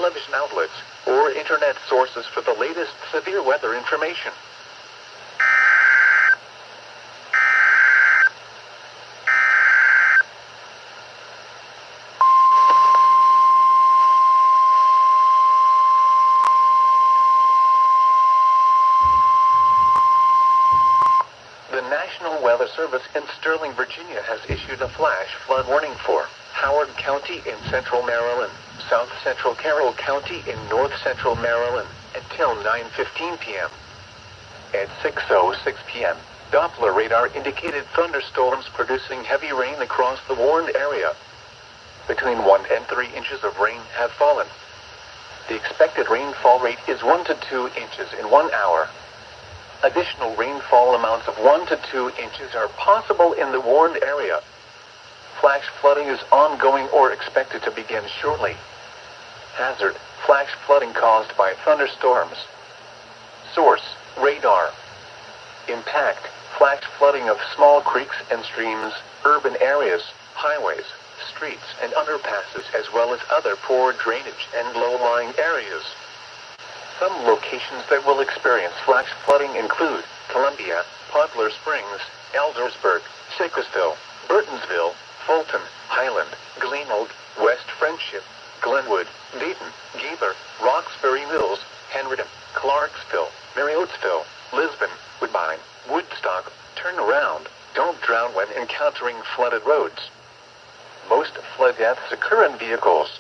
television outlets, or internet sources for the latest severe weather information. The National Weather Service in Sterling, Virginia has issued a flash flood warning for Howard County in central Maryland, South Central Carroll County in north central Maryland, until 9:15 p.m. At 6:06 p.m., Doppler radar indicated thunderstorms producing heavy rain across the warned area. Between 1 and 3 inches of rain have fallen. The expected rainfall rate is 1 to 2 inches in 1 hour. Additional rainfall amounts of 1 to 2 inches are possible in the warned area. Flash flooding is ongoing or expected to begin shortly. Hazard: flash flooding caused by thunderstorms. Source: radar. Impact: flash flooding of small creeks and streams, urban areas, highways, streets and underpasses, as well as other poor drainage and low-lying areas. Some locations that will experience flash flooding include Columbia, Poplar Springs, Eldersburg, Sickesville, Burtonsville, Fulton, Highland, Gleenold, West Friendship, Glenwood, Dayton, Gaber, Roxbury Mills, Henriton, Clarksville, Marriottsville, Lisbon, Woodbine, Woodstock. Turn around. Don't drown when encountering flooded roads. Most flood deaths occur in vehicles.